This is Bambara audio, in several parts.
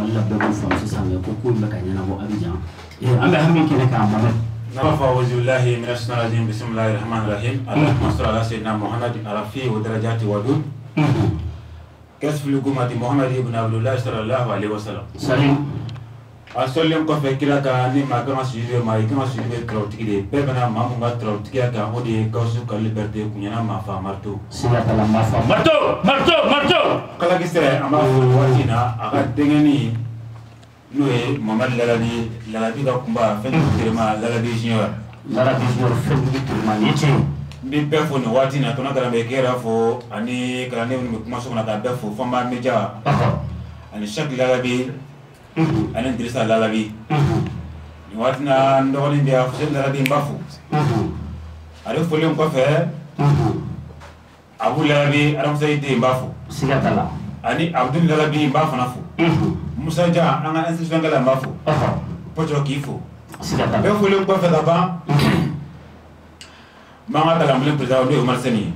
wala bɛɛ fɔ sisan ko ko bɛ ka ɲɛnabɔ Abidjan an bɛ hami kɛnɛ kan Mohamed أعوذ بالله من الشيطان الرجيم بسم الله الرحمن الرحيم اللهم صل على سيدنا محمد رفيع ودرجات ودود كسف الأمة محمد بن عبد الله صلى الله عليه وسلم سليم أصلي كفر كلا كأني ما كنا سجود ما يكنا سجود كروتكي بيبنا ما مونغا كروتكي كأمودي كوسو كالبرتي كنينا ما فامرتو سيدا كلام ما فامرتو كلا كسر أما فواتينا أكاد دعاني نوي محمد لالابي كمبا فين تريما لالابي جيور فين تريما يجي بيبفو نواتينا تونا كلام بكيرا فو أني كلامي ونكما سوكنا كبفو فما ميجا أني شكل لالابي أنا درس لالابي نواتنا ندورين بيا فشل لالابي مبفو أعرف فلهم كفه أبو لالابي أنا مسايدي مبفو سيجاتلا أني عبد لالابي مبفو نفو Musa ja anga institution kala mafo pocho kifo sigata be fole ko fa daba manga kala mle president do Omar Seni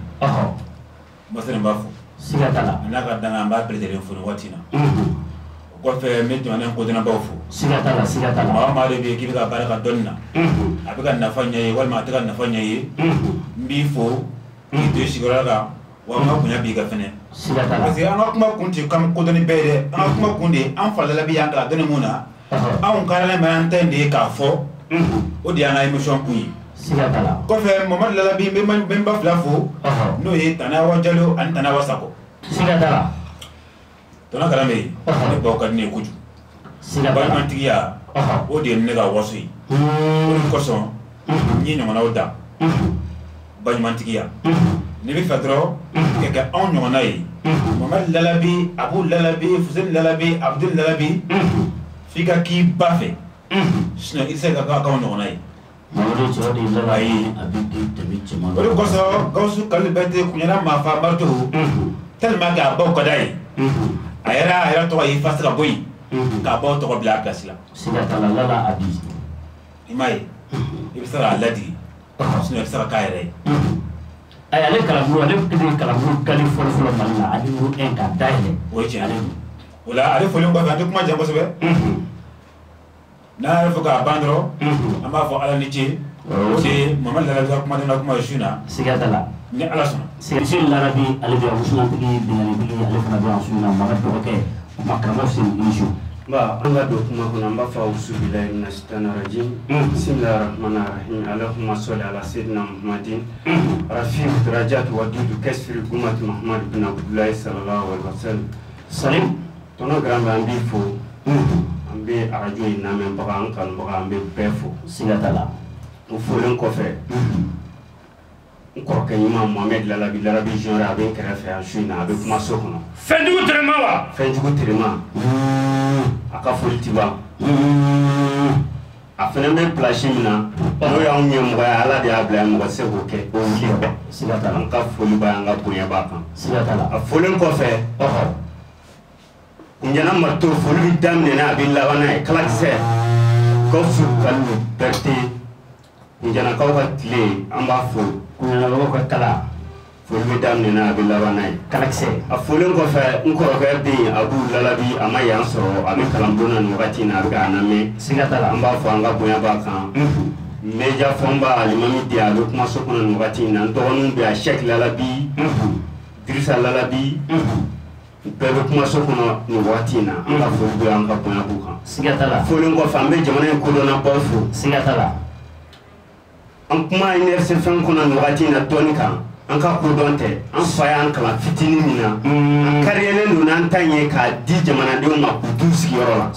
basere mafo sigata la anaka danga mba president fo watina ko fe metti manen ko dina bawfo sigata la mama de be kibi ka baraka donna abika nafanya yi wal ma taka nafanya yi mbifo ki de sigora wama kunya biga fene parce que anga kuma kunti kam ko doni bede anga kuma kunde an falala bi yanga doni muna an karale man tende ka fo o di anga émission kuyi sigatala ko fe Mohamed Lalabi be ba flafo no e tanawa jalo an tanawa sako sigatala tona karame ne ba ka ne kuju sigatala ba mantiya o di ne ga wasui o ko so ni no na oda ba mantiya ne bi fadro que on y en a eu Mohamed Lalabi Abou Lalabi Fouzen Lalabi Abdul Lalabi fika ki bafe sinon il sait que on y en a eu Mamadou Jodi Lalabi abidi temiche Mamadou ko so gausu kalibete kunyana ma fa marto tellement que abo kodai ayara to yi fasra boy ka bo to bla kasla sigata lala abi imai ibsara ladi sinon ibsara kaire ay ale kalamu ale kidi kalamu kali folo malla ali mu en ka daile o ci ale wala ale folo ko fa kuma jambo sobe na refo ka bandro amba fo ala ni ci ci Mohamed Lalabi kuma dina kuma shuna sigatala ni ala sona sigil Lalabi ale bi usman tigi binani bi ale fana bi shuna Mohamed Doke makamo sin inshu ba anga do kuma kuna mbafa usubillahi minash shaitanir rajim bismillahir rahmanir rahim allahumma salli ala sayyidina muhammadin rafi'u darajat wa dudu kasfir ummati muhammad ibn abdullah sallallahu alaihi wasallam salim tono gramba ambi fo ambe arajo ina men baga an kan baga ambe befo sigatala o folen ko fe ko ke imam Mohamed Lalabi genre abe kerefe a shuna abe kuma sokono fenjugu terema aka folitiba a fana bɛ place min na n'o y'anw ɲɛmɔgɔ ye ala de y'a bila yan mɔgɔ se k'o kɛ o wuli sigatala an ka foli b'a an ka bonya b'a kan sigatala a folen kɔfɛ kunjana ma to foli bɛ daminɛ a bɛ laban n'a ye kalakisɛ Gawusu Kalibɛrite kunjanakaw ka tile an b'a fo kunjanakaw ka kala foli bɛ daminɛ a bɛ laban n'a ye kalakisɛ a folen kɔfɛ n kɔrɔkɛ bɛ yen Abou Lalabi a ma yan sɔrɔ a bɛ kalanbulon na nin wagati in na a bɛ k'a lamɛn sigatala an b'a fɔ an ka bonya b'a kan meja fɔnba alimami di a bɛ kuma so kɔnɔ nin wagati in na n dɔgɔninw bɛ a Sheikh Lalabi Dirisa Lalabi bɛɛ bɛ kuma so kɔnɔ nin wagati in na an ka foli bɛ an ka bonya b'u kan sigatala folen kɔfɛ an bɛ jamana in kodɔnnabaw fo sigatala an kuma université fɛn kɔnɔ nin wagati in na dɔɔni kan an ka kodɔn tɛ an fa y'an kalan fitinin min na a kariyalen don n'an ta ɲɛ k'a di jamanadenw ma k'u t'u sigiyɔrɔ la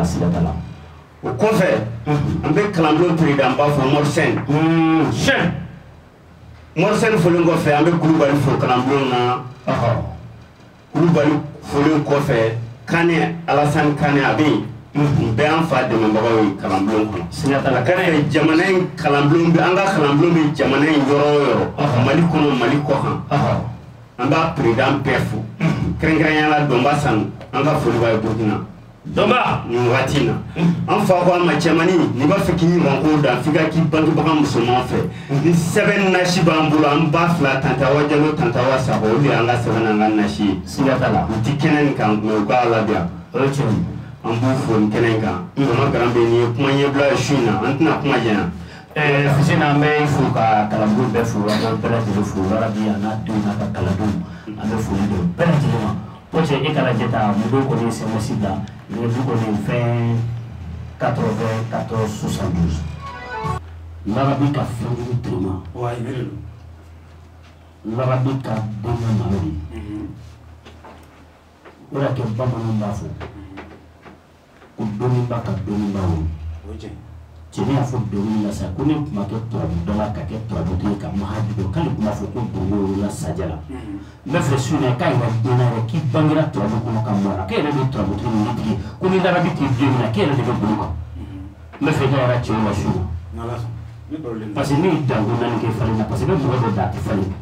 sigatala o kɔfɛ an bɛ kalanbulon président b'a fɔ Mor Sène Mor Sène folen kɔfɛ an bɛ Kulubali fo kalanbulon na Kulubali folen kɔfɛ Kane Alassane Kane a bɛ yen bɛɛ an fa dɛmɛbagaw ye kalanbulon kɔnɔ sigatala Kane jamana in kalanbulon bɛ an ka kalanbulon bɛ jamana in yɔrɔ o yɔrɔ Mali kɔnɔ Mali kɔkan an b'a président bɛɛ fo kɛrɛnkɛrɛnnenya la Donba Sanu an ka foli b'a ye Burkina Doma ni watina an fa ko ma cɛmani ni b'a fɛ k'i ɲɔgɔn ko dan f'i ka k'i bangebaga musoman fɛ ni sɛbɛn nasi b'an bolo an ba fila tantawa jalo tantawa saba olu y'an ka sɛbɛn an ka nasi ye siga t'a la u ti kɛnɛ nin kan u k'a labɛn o ye tiɲɛ an b'u fo nin kɛnɛ in kan Doma Garambe ni ye kuma ɲɛbila ye su in na an tɛna kuma jɛnya Fusina an bɛ fo ka kalandenw bɛɛ fo an bɛ bɛɛ lajɛlen fo yarabi a n'a denw n'a ka kalandenw an bɛ foli don bɛɛ lajɛlen ma o cɛ e ka lajɛ ta muso kɔni ye sɛmɛsi bila nɛgɛjuru kɔni fɛn 94 72 Larabi ka fɛnjugu terima Larabi ka denkɛ malo de o de kɛ bamananw b'a fɔ ko dɔnniba ka dɔnniba wo cɛni y'a fɔ dɔnni la sa ko ne kuma kɛ turabu dɔ la ka kɛ turabutigi ka mahadi dɔ k'ale kuma fɔ ko dongo la sajala n bɛ fɛ su in na k'a yɛrɛ dɔnna yɛrɛ k'i bangera turabu kɔnɔ ka mɔra k'e yɛrɛ de ye turabutigi ninnu tigi ko ni Larabi t'i den min na k'e yɛrɛ de bɛ bolo kan n bɛ fɛ k'a yɛrɛ cɛw la su in na parce que ne ye danko naani kɛ falen na parce que ne mɔgɔ dɔ da a tɛ falen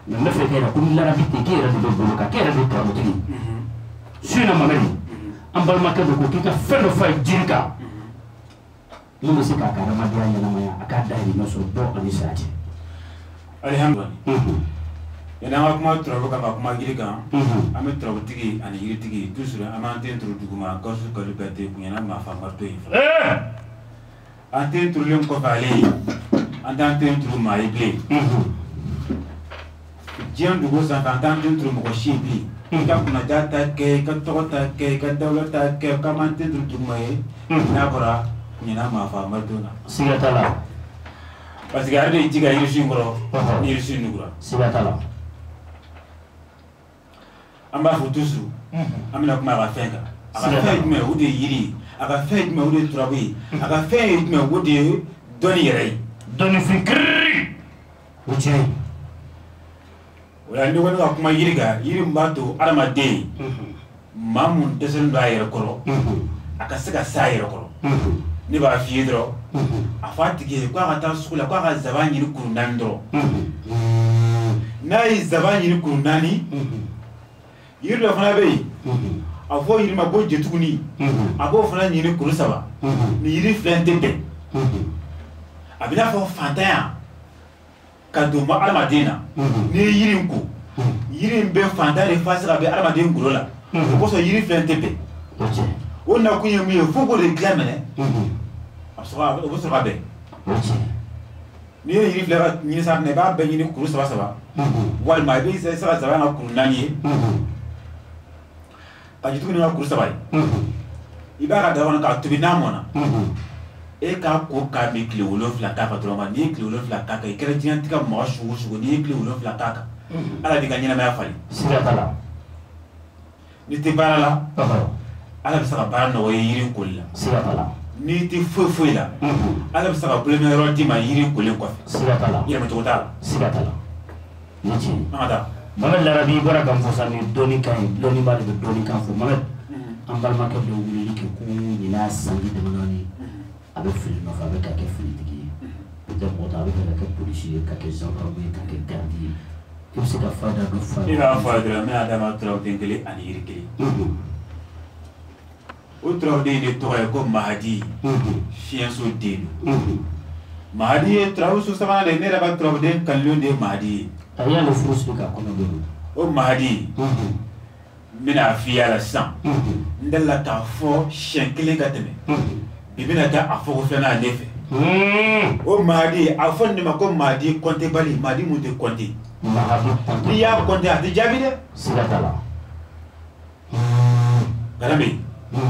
mais n bɛ fɛ k'a yɛrɛ ko ni Larabi tɛ k'e yɛrɛ de bɛ bolo kan k'e yɛrɛ de ye turabutigi su in na Mamadi an balimakɛ dɔ ko k'i ka fɛn dɔ f'a ye jiri kan mun bɛ se k'a ka adamadenya ɲɛnamaya a k'a dahirimɛ sɔrɔ dɔ ani saya cɛ alihamdulilayi yan'an ka kuma turabu kan ka kuma yiri kan an bɛ turabutigi ani yiritigi toujours an b'an den turu duguma Gawusu Kalibate Kuɲɛna Maafa Marito in fɛ an den turulen kɔfɛ ale ye an t'an den turu maa ye bilen diɲɛ dugu sanfɛ an t'an den turu mɔgɔ si ye bilen i ka kunnaja ta kɛ i ka tɔgɔ ta kɛ i ka dawula ta kɛ k'an b'an den turu duguma ye n'a bɔra Kuɲɛna Maafa Marito na siga t'a la parce que ale de ye ji ka yirisi in kɔrɔ ni yirisi in nugura siga t'a la an b'a fɔ toujours an bɛna kuma a ka fɛn kan a ka fɛn ye jumɛn o de ye yiri ye a ka fɛn ye jumɛn o de ye turabu ye a ka fɛn ye jumɛn o de ye dɔnni yɛrɛ ye dɔnnifin kiriri o tiɲɛ ye o la ne ko ne ka kuma yiri kan yiri min b'a to adamaden maa mun dɛsɛlen don a yɛrɛ kɔrɔ a ka se ka s'a yɛrɛ kɔrɔ ne b'a f'i ye dɔrɔn a fɔ a tigi ye k'a ka taa sugu la k'a ka zaban ɲini kuru naani dɔrɔn n'a ye zaban ɲini kuru naani yiri dɔ fana bɛ yen a fɔ yiri ma ko jetuguni a b'o fana ɲini kuru saba ni yiri filɛ tɛ bɛn a bɛ n'a fɔ fantanya ka don adamaden na n'i ye yiri in ko yiri in bɛ fantanya de fase ka bɛn adamaden golo la o kosɔn yiri filɛ tɛ bɛn o nakun ye mun ye fo k'o de dilan minɛ o bɛ sɔrɔ ka bɛn n'i ye yiri filɛ ka ɲini sanfɛ i b'a bɛɛ ɲini kuru saba saba walima i bɛ se ka zaban ka kuru naani ye ka jituguni ka kuru saba ye i b'a ka daga kɔnɔ k'a tobi n'a mɔna e k'a ko k'a bɛ tile 7 k'a kan dɔrɔn ma n'i ye tile 7 k'a kan i kɛra diɲɛnatigɛ mɔgɔ sugu o sugu n'i ye tile 7 k'a kan ala b'i ka ɲɛnamaya falen siga t'a la n'i tɛ baara la ala bɛ se ka baara nɔgɔya yiri koli la siga t'a la n'i tɛ foyi foyi la ala bɛ se ka bulon yɔrɔ d'i ma yiri kolen kɔfɛ siga t'a la yɛlɛmacogo t'a la siga t'a la ni tiɲɛ an ka taa Mamadi Larabi i bɔra ka fɔ sa ni dɔnni kan ye dɔnniba de bɛ dɔnni kan fɔ Mamadi an balimakɛ dɔw wulili kɛ ko ɲinan sanji damadɔni a bɛ fili nɔfɛ a bɛ ka kɛ filitigi ye peut-être mɔgɔ a bɛ ka kɛ polisi ye ka kɛ gendarme ye ka kɛ gardi ye i bɛ se ka fayida dɔ fɔ a ye. i b'a fɔ a ye dɔrɔn n bɛna d'a ma turabuden kelen ani yiri kelen o turabuden de tɔgɔ ye ko Mahadi fiɲɛso den don Mahadi ye turabuso sabanan de ne yɛrɛ ka turabuden kalilen de ye Mahadi ye a y'ale furu siri ka kɔnɔ bɛ don o Mahadi n bɛna f'i ye a la sisan n delila k'a fɔ siɲɛ kelen ka tɛmɛ bi bɛna kɛ a fɔ ko filanan ne fɛ o Mahadi a fɔ nin ma ko Mahadi kɔnte bali Mahadi mun tɛ kɔnte n'i y'a kɔnte a tɛ jaabi dɛ siga t'a la Garambe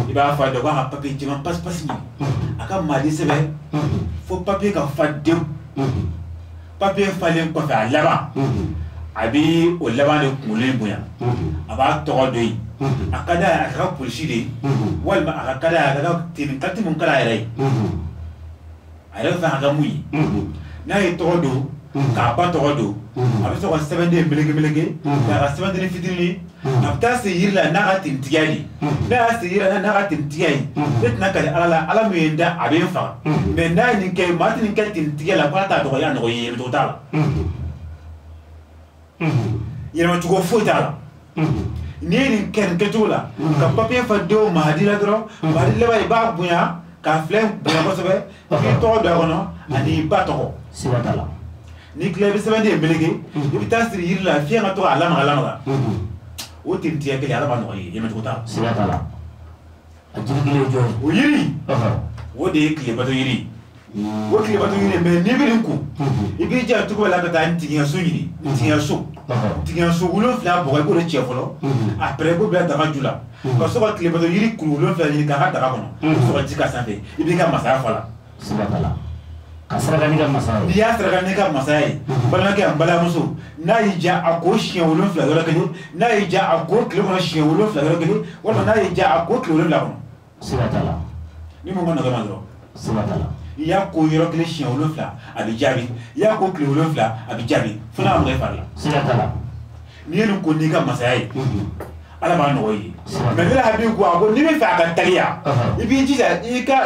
i b'a fɔ a dɔn k'a ka papiye jɛman pasi-pasi ɲini a ka Mahadi sɛbɛn fo papiye ka fa dewu papiye falen kɔfɛ a laban a bɛ o laban de kunkolo bonya a b'a tɔgɔ dɔ yen a ka d'a ye a ka polisi de walima a ka d'a ye a ka teni kati mun kala yɛrɛ ye a yɛrɛ bɛ fɛ a ka mun ye n'a ye tɔgɔ don k'a ba tɔgɔ don a bɛ sɔrɔ ka sɛbɛnden meleke k'a ka sɛbɛnden fitinin a bɛ taa se yiri la n'a ka tenitigiya de n'a y'a se yiri la n'a ka tenitigiya ye ne tɛna kali ala la ala min ye n da a bɛ n faga mais n'a ye nin kɛ maa tɛ nin kɛ tenitigiya la k'ala t'a dɔgɔya nɔgɔ ye yɛlɛmacogo t'a la yɛlɛmacogo foyi t'a la ni ken ketula ka papier fa do mahadi la dro mahadi le bay ba bunya ka flem bunya ko sebe ki to do kono ani bato sigatala ni klebe sebe de melege ibi tasri yirla fi nga to ala ma o tinti ke ala ba no yi yema ko ta sigatala ajirgile joy o yiri o de klebe to yiri o klebe to yiri me ni bi ku ibi ja to ko la ka tan tinya so yiri tinya so wulo fla bo ko le chefolo après ko bla ta jula ko so ko klebe to yiri ku wulo fla ni ka ha ta kono so ko jika sanfe ibi ka masaya fala sigatala kasara ni ka masaya ya sara ni ka masaya bala ke ambala muso na yija ako shiyan wulo fla dora kene na yija ako klebe ko shiyan wulo fla dora kene wala na yija ako klebe la kono sigatala ni mo ngana ga madro sigatala ya ko yoro kele shiyan wulo fla abi jabi ya ko klebe wulo fla abi jabi fana mo ga farla sigatala ni lu ko ni ka masaya ala ba no yi mais la habi ko ako ni be fa ka taliya ibi jija ika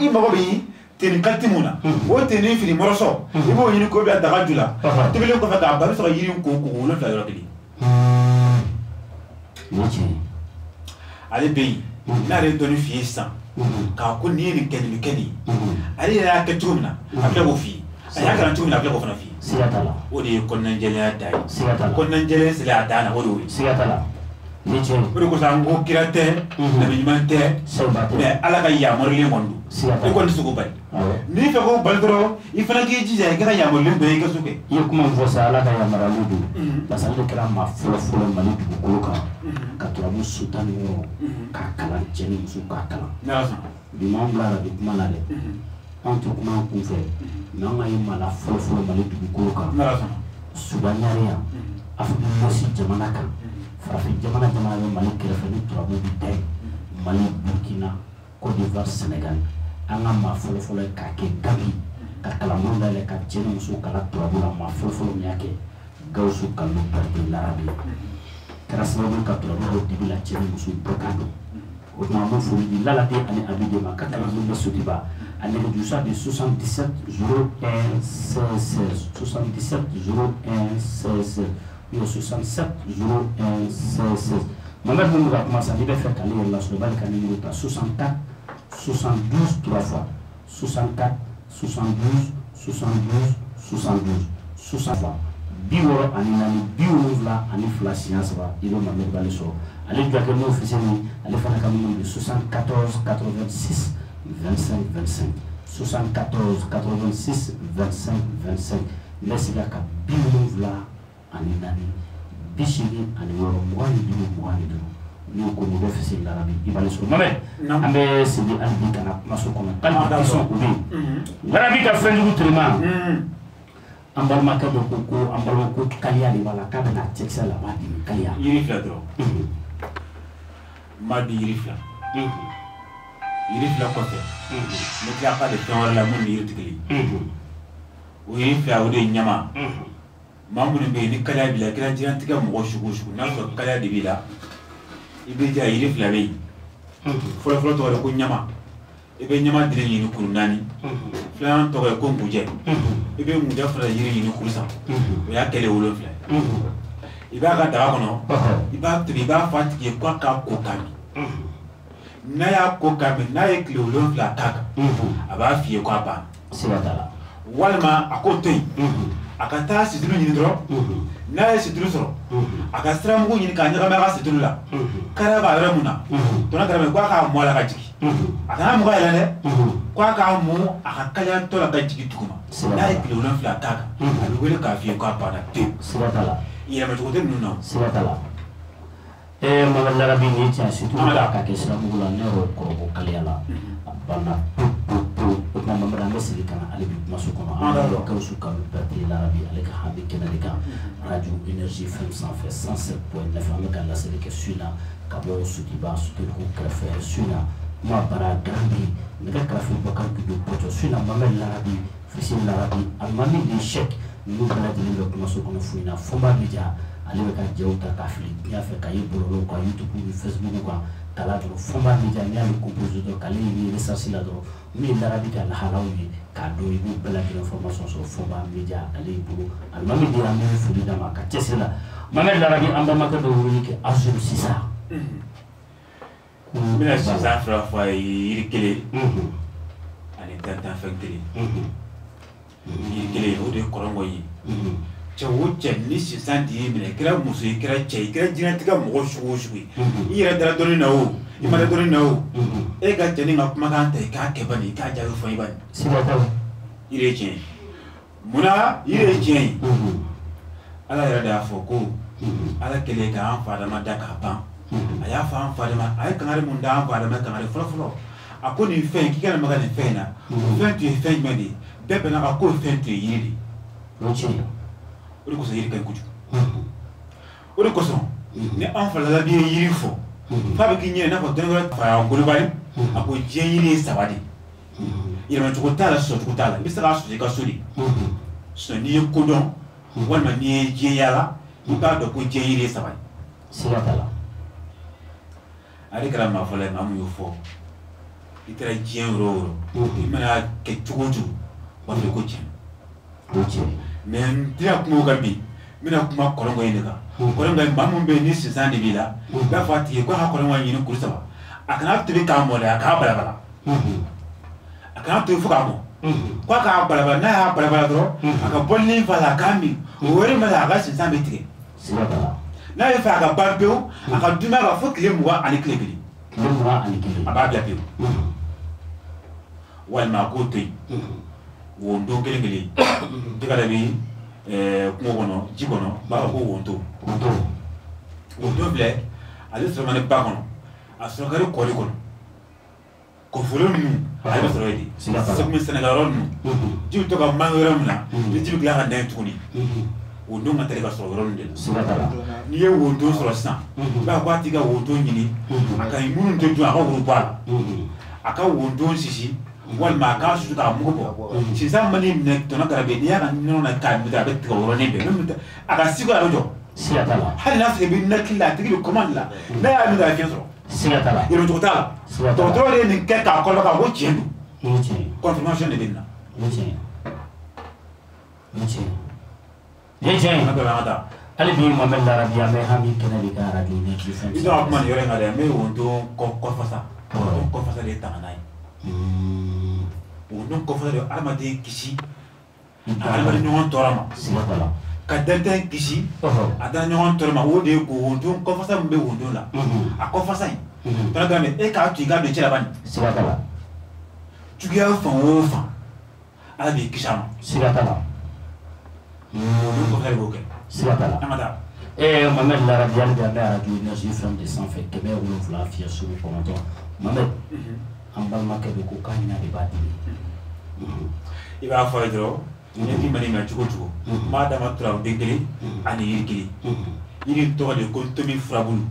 i mago bi ten kaltimuna o ten fili moroso ibo yini ko be daga jula tibele ko fa ka ba so yiri ko wulo fla yoro kele mochi ale be na re doni fi san ka ko ni keni ale ya ka tumna abla ko fi aya kan tumna abla ko fana fi sigatala o de ko nan jele ya dai sigatala ko nan jele sila dana o do sigatala mochi o ko sa ngo kirate na be mante sobate mais ala ka ya morle mondu sigatala e ko nsuko bay ni fe ko baldro ifana ki jija ka ya morle be ka suke ye kuma fosa ala ka ya maraludu parce que kira ma folo mali dugukolo kan ka turabu sultan yɔrɔ ka kalan cɛ ni muso ka kalan bi m'an bila la bi kuma la dɛ anw tɛ kuma an kun fɛ mais an ka ye mala fɔlɔ mali dugukolo kan sudanɲare yan afiriki jamana kan farafin jamana bɛ mali kɛrɛfɛ ni turabu bi da mali burkina côte d'ivoire sénégal an ka maa fɔlɔ ye k'a kɛ gabi ka kalanmanw dayɛlɛ ka cɛ ni muso kalan turabu la maa fɔlɔ min y'a kɛ gawusu kalo barike larabi kɛra sababu ka turabu dɔw dibi la cɛ ni muso bɛɛ ka dɔn o tuma an bɛ foli di lalate ani abide ma ka kalanso bɛ sotiba a nɛgɛjusa de 77 01 16 77 01 16 ou 67 01 16 Mamad mun ka kuma sa ni bɛ fɛ k'ale yɛrɛ lasɔrɔ i b'ale ka numéro ta 64 72 3 fois 64 72 72 72 60 fois 60 ani naani 70 ani 2 siɲɛ 3 i bɛ Mamad b'ale sɔrɔ ale jɔkɛ n'o officiel ale fana ka numéro de 74 86 25 25 74 86 25 25 n bɛ se ka 70 ani naani 80 ani 6 25 n'o ko ni bɛ officiel larabi i b'ale sɔrɔ Mamad an bɛ sigi hali bi kana kumaso kɔnɔ hali bi question o bɛ yen larabi ka fɛnjugu terima an balimakɛ dɔ ko an balima ko kaliya de b'a la k'a bɛna cɛkisɛ la b'a dimi kaliya yiri fila dɔrɔn ma di yiri fila kɔfɛ ne tila ka de fɛn wɛrɛ la mun ni yiri tɛ kelen o yiri fila o de ye ɲama maa minnu bɛ yen ni kaliya b'i la kɛra diɲɛlatigɛ mɔgɔ sugu o sugu n'a sɔrɔ kaliya de b'i la i bɛ diya yiri fila bɛ yen fɔlɔfɔlɔ tɔgɔ ye ko ɲama i bɛ ɲama dili ɲini kuru 4 filanan tɔgɔ ye ko ngunjɛ i bɛ ngunjɛ fana yiri ɲini kuru 3 o y'a kɛlɛ 7 i b'a ka daga kɔnɔ i b'a tobi i b'a fɔ a tigi ye k'a ka ko ka min n'a y'a ko ka min n'a ye tile 7 k'a kan a b'a f'i ye k'a banna walima a k'o to yen a ka taa situlu ɲini dɔrɔn n'a ye situlu sɔrɔ a ka siramugu ɲini k'a ɲagami a ka situlu la kariya b'a yɔrɔ mun na tɔnɔ kɛrɛfɛ k'a k'a mɔ a la ka jigin a kana mɔgɔ yɛlɛ dɛ k'a k'a mɔ a ka kaliyatɔ la ka jigin duguma n'a ye tile 7 k'a kan a bɛ wele k'a f'i ye k'a banna pewu yɛlɛmacogo tɛ ninnu na Mamad larabi ni tiɲɛ surtout ka kɛ siramugu la ne y'o kɔrɔbɔ kaliya la a banna pewu o tuma Mamad an bɛ segin ka na hali bi kumaso kɔnɔ an b'a dɔn Gawusu Kalo Berete larabi ale ka hami kɛnɛ de kan radio énergie fm sanfɛ 107.9 an bɛ ka laseli kɛ su in na ka bɔ Sotiba Sotelko kɛrɛfɛ su in na kuma bara Garanbi nɛgɛ kɛrɛfɛ Bakari Gido Bɔtɔ su in na Mamad larabi Fisi larabi alimami de Cheick ninnu bɛɛ lajɛlen bɛ kumaso kɔnɔ fu in na Fɔnba Media ale bɛ ka jɛw ta k'a fili diɲɛ fɛ ka ye bɔlɔlɔw kan YouTube ni Facebook kan k'a la dɔrɔn Fɔnba Media n'i y'ale compose dɔrɔn k'ale ye recherche la dɔrɔn min ye larabi ka lahalaw ye k'a dɔn i b'o bɛɛ lajɛlen information sɔrɔ Fɔnba Media ale bolo alimami de an bɛ foli d'a ma ka cɛsiri la Mamad Larabi amba maka do wiki azul sisa mina sisa fra fa yirikele ani tanta factory yirikele o de korongo yi cewu cɛ ni sisan di minɛ i kɛra muso i kɛra cɛ i kɛra diɲɛlatigɛ mɔgɔ sugu o sugu ye i yɛrɛ dara dɔɔnin na o i ma da dɔɔnin na o e ka cɛ ni ka kumakan ta i k'a kɛ bani i k'a jaabi fɔ i bani yiri ye tiɲɛ ye munna yiri ye tiɲɛ ye ala yɛrɛ de y'a fɔ ko ala kɛlen k'an fa dama da k'a ban a y'a fɔ an fa dama a ye kangari mun da an fa dama kangari fɔlɔ fɔlɔ a ko nin fɛn k'i kana maga nin fɛn in na o fɛn tun ye fɛn jumɛn de ye bɛɛ bɛnna kan k'o fɛn tun ye yiri de ye o de kosɔn yiri ka ɲi kojugu o de kosɔn ni an falala n'i ye yiri fɔ f'a bɛ k'i ɲɛ i n'a fɔ dɔnni wɛrɛ fa Kulibali a ko diɲɛ yiri ye saba de yɛlɛmacogo t'a la sɔsɔcogo t'a la i bɛ se k'a sɔsɔ i ka so de sinon n'i ye ko dɔn walima n'i ye diɲɛ yaala i b'a dɔn ko diɲɛ yiri ye saba ye siga t'a la ale kɛra maa fɔlɔ ye maa min y'o fɔ i kɛra diɲɛ yɔrɔ o yɔrɔ i mana kɛ cogo o cogo o b'a fɔ ko tiɲɛ mais n tɛna kuma o kan bi n bɛna kuma kɔrɔngɔ in de kan kɔrɔngɔ in maa min bɛ yen ni sisan de b'i la i b'a fɔ a tigi ye ko a ka kɔrɔngɔ in ɲini kuru saba a kana tobi k'a mɔ dɛ a k'a balabala a kana tobi fo k'a mɔ ko a k'a balabala n'a y'a balabala dɔrɔn a ka bɔlini fa la a k'a min o wɛrɛ ma a ka sisan bɛ tigɛ n'a ye fɛ a ka ban pewu a ka dunmaya kan fo tile 20 ani tile 1 a b'a bila pewu walima a k'o to yen wonto kelen kelen jɛgɛ dɔ bɛ kungo kɔnɔ ji kɔnɔ b'a fɔ ko wonto wonto filɛ ale sɔrɔ ne ba kɔnɔ a sɔrɔ ka di kɔɔri kɔnɔ kɔfolo ninnu ale bɛ sɔrɔ yen de sɛbɛn sɛnɛkɛyɔrɔ ninnu ji bɛ to ka mankan yɔrɔ min na ni ji bɛ tila ka na yen tuguni wonto ka teli ka sɔrɔ yɔrɔ ninnu de la n'i ye wonto sɔrɔ sisan i b'a fɔ a tigi ka wonto ɲini a ka ɲi minnu tɛ dun a ka woro bɔ a la a ka wonto sisi walima a k'a susu k'a mugu bɔ sisan mani minɛ tɔnɔ kɛrɛfɛ n'i y'a ka nɔnɔ na k'a minɛ a bɛ tigɛ o yɔrɔnin bɛɛ a ka siko a bɛ jɔ siga t'a la hali n'a sɔrɔ i bɛ nakili la a tigi bɛ commande la n'a y'a minɛ a bɛ fiɲɛ sɔrɔ siga t'a la yɛlɛmacogo t'a la dɔgɔtɔrɔ de ye nin kɛ k'a kɔlɔlɔ k'a ko tiɲɛ don o ye tiɲɛ ye confirmation de bɛ nin na o ye tiɲɛ ye o ye tiɲɛ ye nin ye tiɲɛ ye an bɛɛ b'an ka taa hali bi Mamad Larabi an bɛ hami kɛnɛ de ka radio ne tile fɛn i dɔn ka kuma nin yɔrɔ in kan dɛ n bɛ wonto kɔfasa wonto kɔfasa de ye tanga n'a ye wonto kɔfasa de ye adamaden kisi a adamaden ɲɔgɔn tɔɔrɔ ma siga t'a la ka dantan kisi a dana ɲɔgɔn tɔɔrɔ ma o de ye ko wonto kɔfasa min bɛ wonto la a kɔfasa in fana kan e k'a to i k'a don cɛ la bani siga t'a la juguya fan o fan ala b'i kisi a ma siga t'a la wonto kɔfasa de b'o kɛ siga t'a la an ka taa Mamad Larabi hali bi an bɛ radio Énergie FM de sanfɛ 107 fiɲɛ sugu 9 Mamad an balimakɛ bɛ ko k'a ɲina de b'a dimi i b'a fɔ a ye dɔrɔn ne k'i mani minɛ cogo o cogo maa dama turaden kelen ani yiri kelen yiri tɔgɔ de ko tomi furabulu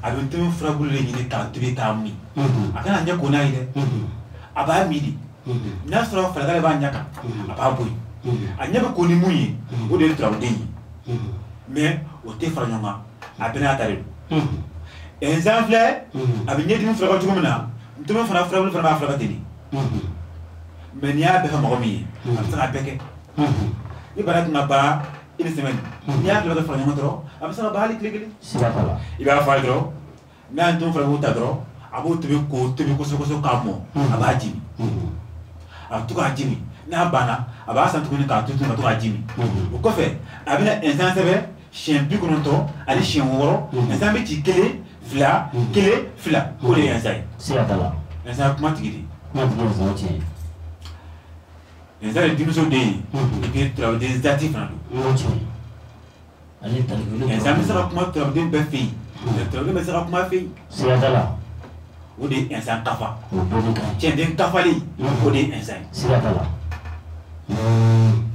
a bɛ tomi furabulu de ɲini k'a tobi k'a min a kana ɲɛ ko n'a ye dɛ a b'a min de n'a sɔrɔ falakala b'a ɲɛ kan a b'a bɔ yen a ɲɛ bɛ ko ni mun ye o de ye turaden ye mais o tɛ fara ɲɔgɔn kan a bɛɛ n'a ta de don nzan filɛ a bɛ ɲɛdimi furakɛ cogo min na ntomi fana furabulu fana b'a furakɛ ten de mais n'i y'a bɛɛ fɛ mɔgɔ min ye a bɛ se k'a bɛɛ kɛ ni bana tun ka ban une semaine n'i y'a tila ka fara ɲɔgɔn dɔrɔn a bɛ se ka ban hali tile kelen siga t'a la i b'a fɔ a ye dɔrɔn n'a ye ntomi furabulu ta dɔrɔn a b'o tobi k'o tobi kosɛbɛ kosɛbɛ k'a mɔ a b'a jimi a bɛ to k'a jimi n'a banna a b'a san tuguni k'a to tuguni ka to k'a jimi o kɔfɛ a bɛna nzan sɛbɛn siɲɛ 90 ani siɲɛ 6 nzan bɛ ci 1 2 1 2 o de ye nzan ye siga t'a la nzan ye kuma tigi de ye kuma tigi ye nzan o tiɲɛ ye nzan ye denmuso den ye et puis turabuden zati fana don o tiɲɛ ye ale talikulu nzan bɛ se ka kuma turabuden bɛɛ fɛ yen mais turabuden bɛ se ka kuma fɛ yen siga t'a la o de ye nzan kafa o dɔnni kan cɛnden kafalen o de ye nzan ye siga t'a la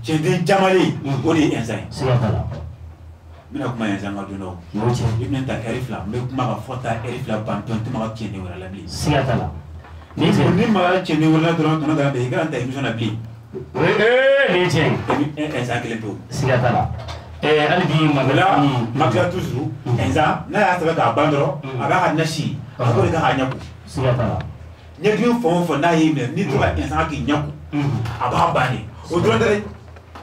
cɛnden jamalen o de ye nzan ye siga t'a la n bɛna kuma nzan ka don dɔ o tiɲɛ i bɛna ta heure 2 n bɛ kuma ka fɔ ta heure 2 ban tɔn tɛ ma ka cɛnden wɛrɛ la bilen siga t'a la ni ma cɛnden wɛrɛ la dɔrɔn tɔnɔ dara bɛ i kana ta émission na bilen nin ye tiɲɛ ye nzan kelen pewu siga t'a la hali bi o la ma tila toujours nzan n'a y'a sɛbɛn k'a ban dɔrɔn a b'a ka nasi a b'o de kɛ k'a ɲɛ ko siga t'a la ɲɛdimi fɛn o fɛn n'a y'i minɛ n'i tora nzan k'i ɲɛ ko a b'a bannen o dɔrɔn tɛ dɛ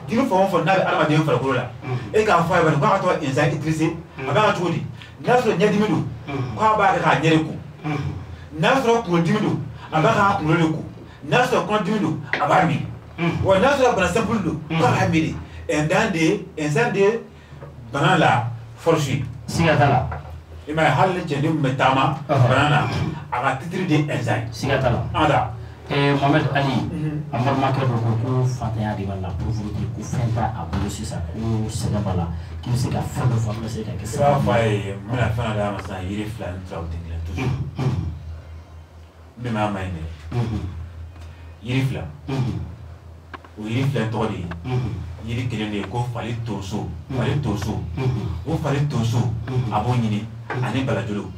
dinu fɔ fɔ n'a bɛ adamaden farikolo la e k'a fɔ a ye bani k'a ka to ka enzyme utiliser a b'a ka cogo di n'a sɔrɔ ɲɛdimi don k'a b'a kɛ k'a ɲɛ de ko n'a sɔrɔ kunkolodimi don a b'a k'a kunkolo de ko n'a sɔrɔ kɔnɔdimi don a b'a miiri wa n'a sɔrɔ bana simple don k'a b'a miiri enzyme de bana la force siga t'a la i m'a ye hali ni cɛden min bɛ taama bana na a ka titre de enzyme siga t'a la ada Mohamed Ali an balimakɛ dɔ ko ko fantanya de b'a la pauvreté ko fɛn t'a a bolo sisan ko sɛgɛn b'a la k'i bɛ se ka fɛn dɔ fɔ an bɛ se ka kɛ sira fɔ a ye n bɛna fɛn dɔ d'a ma sisan yiri fila ni tiraw tɛ kelen toujours min b'a ma ɲi dɛ yiri fila o yiri fila tɔgɔ de ye yiri kelen de ye ko fali tonso o fali tonso a b'o ɲini ani balajolo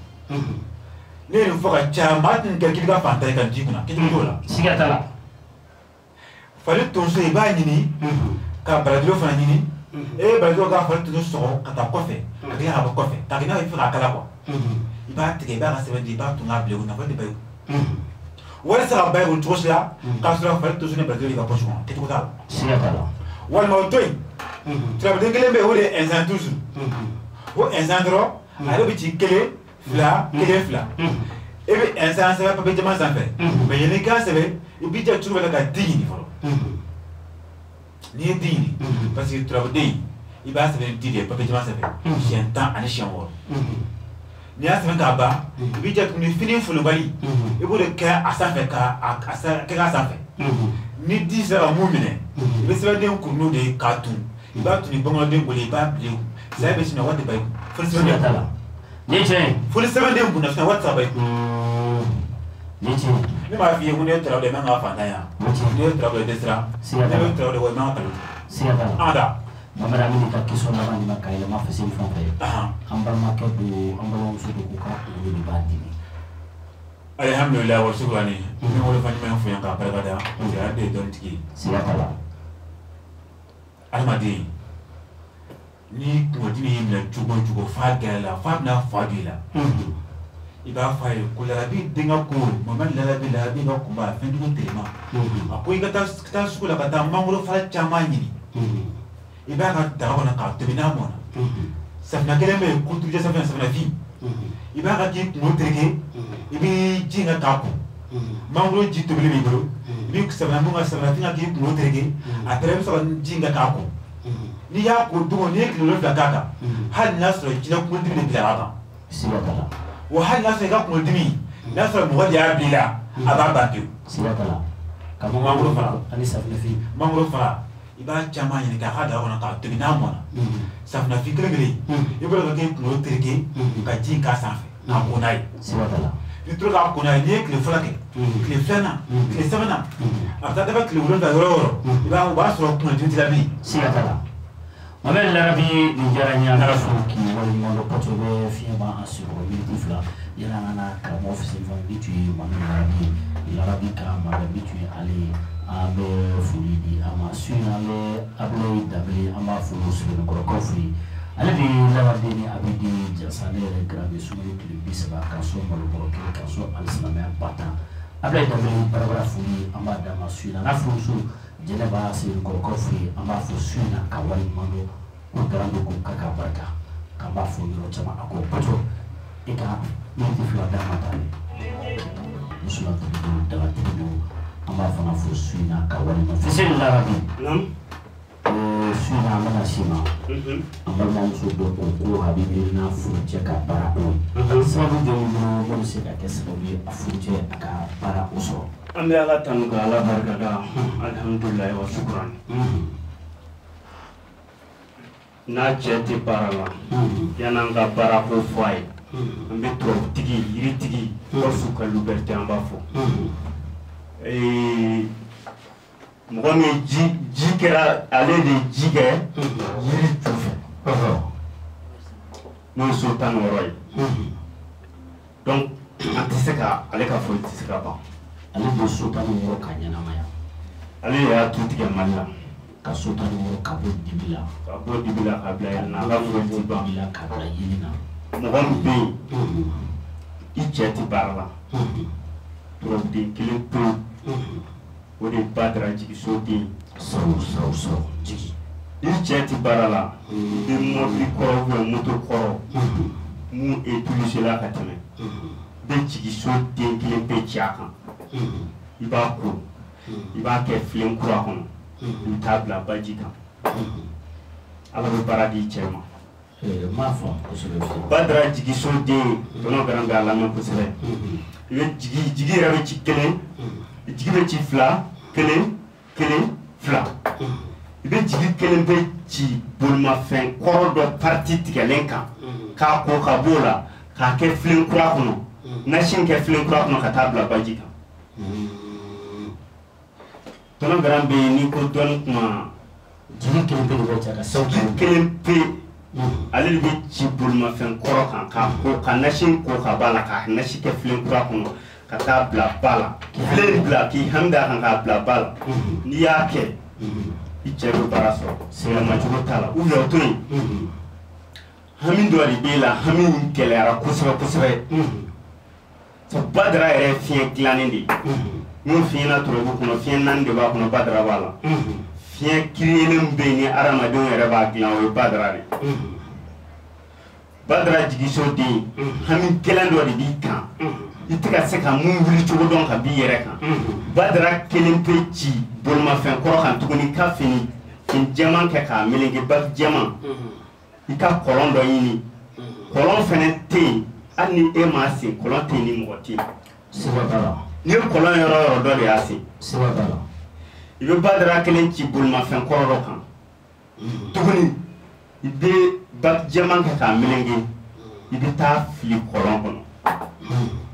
ne ye nin fɔ ka ca maa tɛ nin kɛ k'i bɛ ka fantan ye ka ji kunna kɛcogo t'o la siga t'a la fali tonso i b'a ɲini ka balajolo fana ɲini e ye balajolo ka fali tonso sɔgɔ ka taa kɔfɛ ka tila ka bɔ kɔfɛ k'a kɛ n'a bɛ fɛ k'a kala i b'a tigɛ i b'a ka sɛbɛn di i b'a tun k'a bila i kun nafa de b'a ye wari tɛ se ka ba ye o cogo si la k'a sɔrɔ fali tonso ni balajolo y'i ka poche kɔnɔ kɛcogo t'a la siga t'a la walima o to yen turabilen kelen bɛ yen o de ye enzyme toujours o enzyme dɔrɔn ale bɛ ci kelen fila kelen fila e bɛ enzyme sɛbɛn papier jɛman sanfɛ mais yanni i k'a sɛbɛn i b'i jɛ turu bɛ la ka di ɲini fɔlɔ n'i ye di ɲini parce que turabuden i b'a sɛbɛn di de papier jɛman sanfɛ siɲɛ 10 ani siɲɛ 6 n'i y'a sɛbɛn k'a ban i b'i jɛ tuguni fini folobali i b'o de kɛ a sanfɛ k'a kɛ k'a sanfɛ ni di sera ka mun minɛ i bɛ sɛbɛnden kurunin de k'a tun i b'a tun ni bamananden bolo i b'a bila saya bɛ sinɛ waati bɛɛ foli sɛbɛnden t'a la ni tiɲɛ foli sɛbɛnden kun na sinɛ waati bɛɛ ni tiɲɛ ne m'a f'i ye ko ne ye tarawele de ye n ka fantan yan ne ye tarawele de siran ne bɛ tarawele de wa i man ka kalo siga t'a la an da Mohamed Ali ka question laban nin ma ka yɛlɛma faseli fɛn fɛn ye an balimakɛ don an balimamuso don k'u ka kunkolo de b'a dimi alihamdulilayi wa sukurani ne wolo fa ɲuman fo yan k'a barikada parce que ale de ye dɔnnitigi ye siga t'a la adamaden ni kunkolodimi y'i minɛ cogo o cogo f'a gɛrɛ la f'a bɛna fa don i la i b'a fɔ a ye ko larabi denkɛ ko Mohamed larabi ka kunba fɛnjugu telima a ko i ka taa sugu la ka taa mangoro fara caman ɲini i b'a ka daga kɔnɔ k'a tobi n'a mɔna safunɛ kelen bɛ yen ko turujɛ safunɛfin i b'a ka k'i kunkolo tereke i bɛ ji in kɛ k'a ko mangoro ji tobili b'i bolo i bɛ safunɛfin ka safunɛfin ka k'i kunkolo tereke a pɛrɛ i bɛ sɔrɔ ka ji in kɛ k'a ko n'i y'a ko don n'i ye tile 7 k'a kan hali n'a sɔrɔ jinɛ kunkolodimi de bilara a kan siga t'a la wa hali n'a sɔrɔ i ka kunkolodimi n'a sɔrɔ mɔgɔ de y'a bila i la a b'a ban pewu siga t'a la ka bɔ mangoro fara ani safunɛfin mangoro fara i b'a caman ɲini k'a ka daga kɔnɔ k'a tobi n'a mɔna safunɛfin kelen kelen i bolo ka k'i kunkolo tereke ka ji in k'a sanfɛ k'a ko n'a ye siga t'a la n'i tora k'a ko n'a ye n'i ye tile fɔlɔ kɛ tile filanan tile sabanan a bɛ taa dafa tile 7 yɔrɔ o yɔrɔ o b'a sɔrɔ kunkolodimi t'i la bilen siga t'a la Mohamed larabi nin diyara n ye an ka fo k'i waleɲuman dɔn kɔsɔ bɛ fiɲɛ b'an sɔrɔ miniti 2 yanni an ka na karamɔgɔ faseli fɛn bi tun ye Mohamed larabi ka Mohamed bi tun ye ale ye an bɛ foli di a ma su in an bɛ Abulayi Dabele an b'a fo Sɛbɛnnikɔrɔkaw fɛ yen ale de ye labaden ni Abidi Jasa ne yɛrɛ garabe sunkalo tile 30 ka sɔn malobɔrɔ 1 ka sɔn alisilamɛya 50 Abulayi Dabele barabara foli an b'a d'a ma su in na n'a furumuso Jɛnɛba Sɛbɛnnikɔrɔkaw fɛ yen an b'a fɔ su in na ka waleɲuman dɔn ko garando ko k'a barika k'an b'a fɔ yɔrɔ caman a ko bato i ka miniti 2 d'a ma tan musolatigi don dagatigi don an b'a fana fɔ su in na ka waleɲuman Fisɛli larabi su in na an bɛna s'i ma an balimamuso dɔ ko ko Habibi n'a furucɛ ka baara o sababu jɔn bolo mun bɛ se ka kɛ sababu ye a furucɛ a ka baara o sɔrɔ an bɛ Ala tanu ka Ala barikada alhamdulilayi wa sukurani n'a cɛ tɛ baara la yan'an ka baara ko fɔ a ye an bɛ turabutigi yiritigi Gawusu ka liberté an b'a fɔ mɔgɔ min ji kɛra ale de ji kɛ yiri ju fɛ n'o ye so 16 ye donc an tɛ se ka ale ka foli tɛ se ka ban ale de so 16 ka ɲɛnamaya ale de y'a tu tigɛ Mali la ka so 16 ka bɔ dibi la ka bila yan na ka foli tɛ ban ka bila yeli na mɔgɔ min bɛ yen i cɛ tɛ baara la turabuden kelen pewu o de ba dara jigiso den sɔrɔ jigi i cɛ ti baara la i bɛ mɔbili kɔrɔ ubiyɛn moto kɔrɔ mun utilisé la ka tɛmɛ i bɛ jigin so den kelen bɛɛ ci a kan i b'a ko i b'a kɛ filen kura kɔnɔ i bɛ taa bila baji kan ala bɛ baara di i cɛ ma. m'a fɔ kosɛbɛ. Badara jigi so den tɔnɔ garan bɛ a lamɛn kosɛbɛ i bɛ jigi yɛrɛ bɛ ci kelen jigi bɛ ci fila kelen fila i bɛ jigi kelen bɛ ci bolimafɛn kɔrɔ dɔ parti tigɛlen kan k'a ko ka b'o la k'a kɛ filen kura kɔnɔ nasi kɛ filen kura kɔnɔ ka taa bila baji kan tɔnɔ garan bɛ yen n'i ko dɔɔni kuma jigi kelen bɛ de bɛ cɛ ka saw jigi kelen pe ale de bɛ ci bolimafɛn kɔrɔ kan k'a ko ka nasi ko ka b'a la ka nasi kɛ filen kura kɔnɔ ka taa bila ba la filen bila k'i hami d'a kan k'a bila ba la n'i y'a kɛ i cɛ bɛ baara sɔrɔ sɛgɛnma cogo t'a la ubiyɛn o to yen hami dɔ de b'e la hami in gɛlɛyara kosɛbɛ kosɛbɛ Badara yɛrɛ fiɲɛ dilannen de n y'o f'i ɲɛna turabu kɔnɔ fiɲɛ 4 de b'a kɔnɔ Badara b'a la fiɲɛ kiriyelen bɛ yen ni adamadenw yɛrɛ b'a dilan o ye Badara de Badara jigiso den hami gɛlɛn dɔ de b'i kan i tɛ ka se ka mun wuli cogo dɔn ka b'i yɛrɛ kan Badara kelen pe ci bolimafɛn kɔrɔ kan tuguni ka fini jɛman kɛ k'a meleke bagi jɛman i ka kɔlɔn dɔ ɲini kɔlɔn fɛnɛ tɛ yen hali ni e m'a sen kɔlɔn tɛ yen ni mɔgɔ tɛ yen n'i ye kɔlɔn yɔrɔ yɔrɔ dɔ de y'a sen i bɛ Badara kelen ci bolimafɛn kɔrɔ dɔ kan tuguni i bɛ bagi jɛman kɛ k'a meleke i bɛ taa fili kɔlɔn kɔnɔ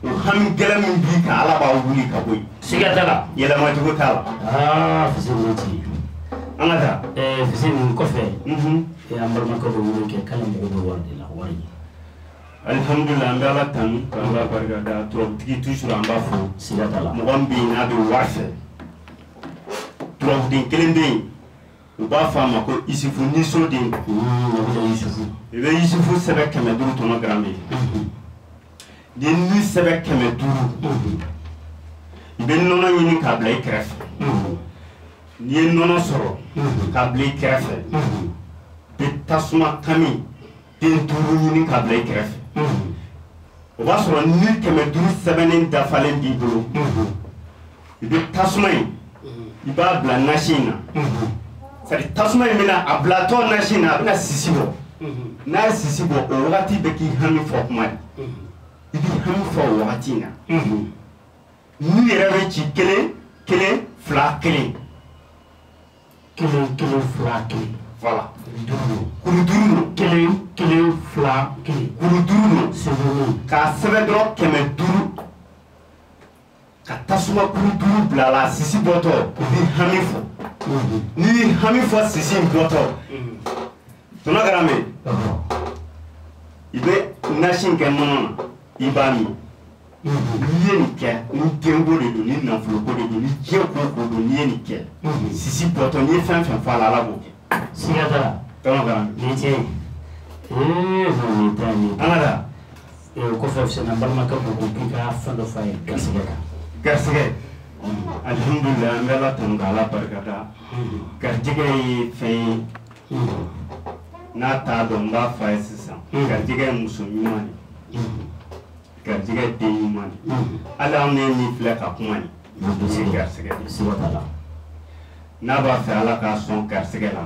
o hami gɛlɛn min b'i kan ala b'a wuli ka bɔ yen siga t'a la yɛlɛma cogo t'a la Fuseni ti an ka taa Fuseni kɔfɛ an balimakɛ bɛ wele kɛ k'ale mago bɛ wari de la wari alihamudulila an bɛ ala tanu k'an b'a barika da turabutigi toujours an b'a fɔ siga t'a la mɔgɔ min bɛ yen n'a bɛ wari fɛ turabuden kelen bɛ yen u b'a fɔ a ma ko Isufu Nisoden i bɛ Isufu sɛbɛ 500 tɔnɔ garan bɛ yen ni ni sɛbɛ 500 i bɛ nɔnɔ ɲini k'a bila i kɛrɛfɛ n'i ye nɔnɔ sɔrɔ k'a bila i kɛrɛfɛ i bɛ tasuma kami den 5 ɲini k'a bila i kɛrɛfɛ o b'a sɔrɔ ni 500 sɛbɛnnen dafalen b'i bolo i bɛ tasuma in i b'a bila nasi in na c'est-à-dire tasuma in bɛna a bilatɔ nasi in na a bɛna sisi bɔ n'a ye sisi bɔ o wagati bɛ k'i hami fɔ kuma de i b'i hami fɔ o wagati in na n'u yɛrɛ bɛ ci kelen fila kelen voilà kuru duuru kelen fila kuru duuru k'a sɛbɛn dɔrɔn 500 ka tasuma kuru duuru bila la sisi bɔtɔ i b'i hami fɔ n'i y'i hami fɔ sisi in bɔtɔ tɔnɔ garan bɛ i bɛ nasi in kɛ nɔnɔ na i b'a min n'i ye nin kɛ ni denko de don ni nafoloko de don ni diɲɛ ko don n'i ye nin kɛ sisi bɔtɔ n'i ye fɛn fɛn fɔ a la ala b'o kɛ siga t'a la tɔnɔ garan bɛ nin tiɲɛ an ka taa kɔfɛ Fuseni an balimakɛ ko k'i ka fɛn dɔ f'a ye garisɛgɛ kan garisɛgɛ alihamudulila an bɛ ala tanu k'ala barikada garijɛgɛ ye fɛn ye n'a t'a dɔn n b'a f'a ye sisan garijɛgɛ ye muso ɲuman de garijɛgɛ ye den ɲuman de hali anw ne min filɛ ka kuma nin o ye garisɛgɛ de siga t'a la n'a b'a fɛ ala k'a sɔn garisɛgɛ la